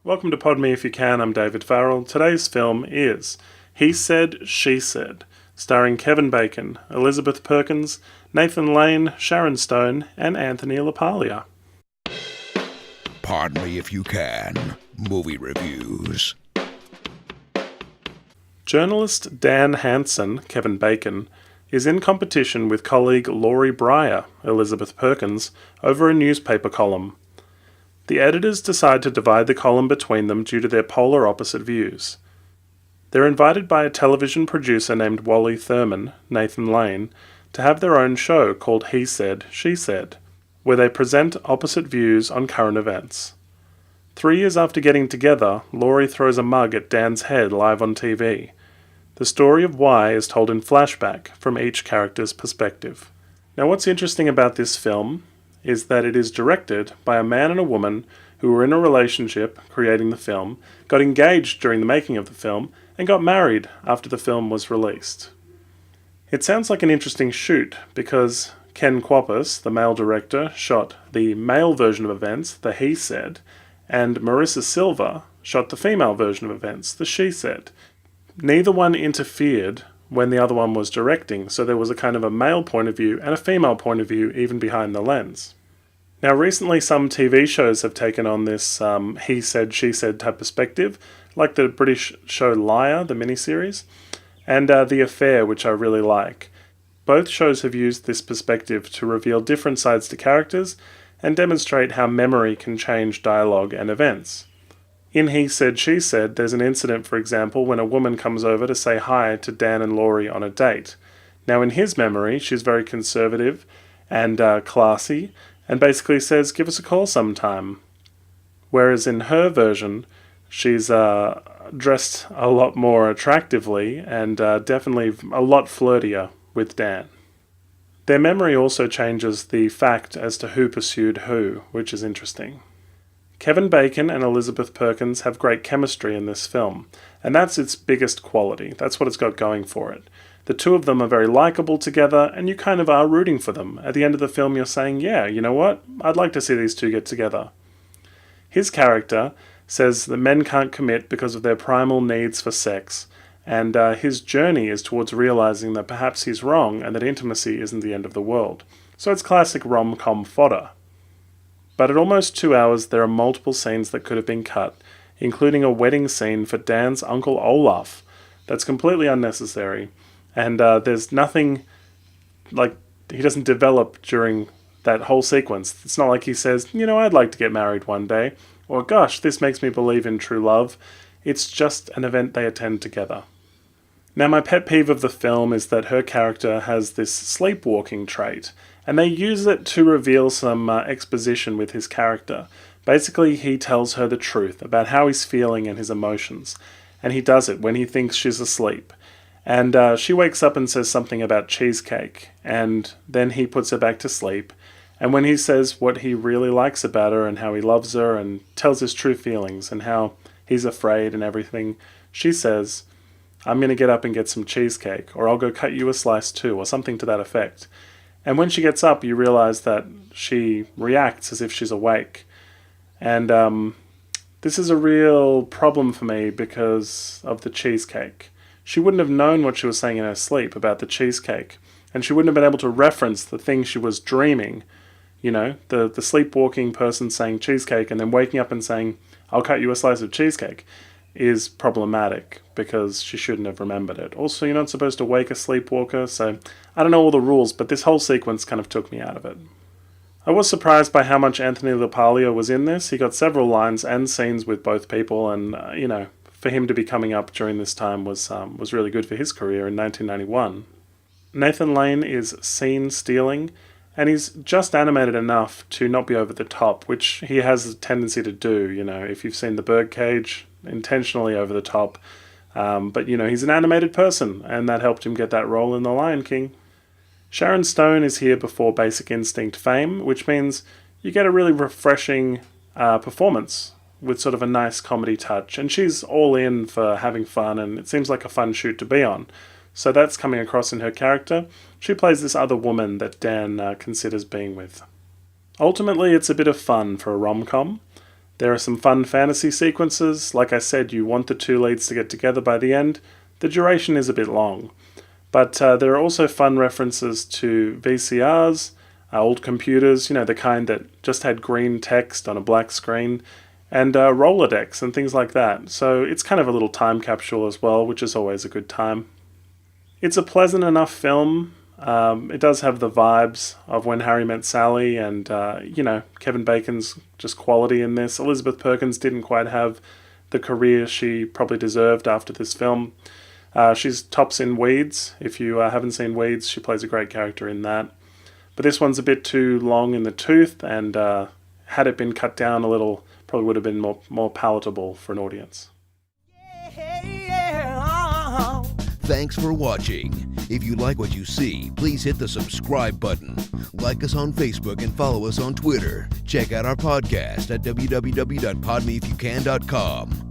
Welcome to Pod Me If You Can, I'm David Farrell. Today's film is He Said, She Said, starring Kevin Bacon, Elizabeth Perkins, Nathan Lane, Sharon Stone, and Anthony LaPaglia. Pardon Me If You Can, movie reviews. Journalist Dan Hansen, Kevin Bacon, is in competition with colleague Laurie Breyer, Elizabeth Perkins, over a newspaper column. The editors decide to divide the column between them due to their polar opposite views. They're invited by a television producer named Wally Thurman, Nathan Lane, to have their own show called He Said, She Said, where they present opposite views on current events. 3 years after getting together, Laurie throws a mug at Dan's head live on TV. The story of why is told in flashback from each character's perspective. Now, what's interesting about this film is that it is directed by a man and a woman who were in a relationship creating the film, got engaged during the making of the film, and got married after the film was released. It sounds like an interesting shoot because Ken Kwapis, the male director, shot the male version of events, the He Said, and Marissa Silva shot the female version of events, the She Said. Neither one interfered when the other one was directing, so there was a kind of a male point of view and a female point of view even behind the lens. Now, recently some TV shows have taken on this he said, she said type perspective, like the British show Liar, the miniseries, and The Affair, which I really like. Both shows have used this perspective to reveal different sides to characters and demonstrate how memory can change dialogue and events. In He Said, She Said, there's an incident, for example, when a woman comes over to say hi to Dan and Laurie on a date. Now, in his memory, she's very conservative and classy, and basically says, give us a call sometime. Whereas in her version, she's dressed a lot more attractively and definitely a lot flirtier with Dan. Their memory also changes the fact as to who pursued who, which is interesting. Kevin Bacon and Elizabeth Perkins have great chemistry in this film, and that's its biggest quality. That's what it's got going for it. The two of them are very likable together, and you kind of are rooting for them. At the end of the film, you're saying, yeah, you know what? I'd like to see these two get together. His character says that men can't commit because of their primal needs for sex, and his journey is towards realizing that perhaps he's wrong and that intimacy isn't the end of the world. So it's classic rom-com fodder. But at almost 2 hours, there are multiple scenes that could have been cut, including a wedding scene for Dan's uncle Olaf. That's completely unnecessary. And there's nothing, like, he doesn't develop during that whole sequence. It's not like he says, you know, I'd like to get married one day, or gosh, this makes me believe in true love. It's just an event they attend together. Now, my pet peeve of the film is that her character has this sleepwalking trait, and they use it to reveal some exposition with his character. Basically, he tells her the truth about how he's feeling and his emotions, and he does it when he thinks she's asleep. And she wakes up and says something about cheesecake, and then he puts her back to sleep. And when he says what he really likes about her and how he loves her and tells his true feelings and how he's afraid and everything, she says, I'm going to get up and get some cheesecake, or I'll go cut you a slice too, or something to that effect. And when she gets up, you realize that she reacts as if she's awake. And this is a real problem for me because of the cheesecake. She wouldn't have known what she was saying in her sleep about the cheesecake. And she wouldn't have been able to reference the thing she was dreaming. You know, the sleepwalking person saying cheesecake and then waking up and saying, I'll cut you a slice of cheesecake, is problematic because she shouldn't have remembered it. Also, you're not supposed to wake a sleepwalker, so I don't know all the rules, but this whole sequence kind of took me out of it. I was surprised by how much Anthony LaPaglia was in this. He got several lines and scenes with both people, and, for him to be coming up during this time was really good for his career in 1991. Nathan Lane is scene stealing, and he's just animated enough to not be over the top, which he has a tendency to do, if you've seen The Birdcage, intentionally over the top. But he's an animated person, and that helped him get that role in The Lion King. Sharon Stone is here before Basic Instinct fame, which means you get a really refreshing performance with sort of a nice comedy touch, and she's all in for having fun, and it seems like a fun shoot to be on. So that's coming across in her character. She plays this other woman that Dan considers being with. Ultimately, it's a bit of fun for a rom-com. There are some fun fantasy sequences. Like I said, you want the two leads to get together by the end. The duration is a bit long. But there are also fun references to VCRs, old computers, the kind that just had green text on a black screen, and Rolodex and things like that. So it's kind of a little time capsule as well, which is always a good time. It's a pleasant enough film. It does have the vibes of When Harry Met Sally, and, Kevin Bacon's just quality in this. Elizabeth Perkins didn't quite have the career she probably deserved after this film. She's tops in Weeds. If you haven't seen Weeds, she plays a great character in that. But this one's a bit too long in the tooth, and had it been cut down a little, probably would have been more palatable for an audience. Thanks for watching. If you like what you see, please hit the subscribe button. Like us on Facebook and follow us on Twitter. Check out our podcast at www.podmeifyoucan.com.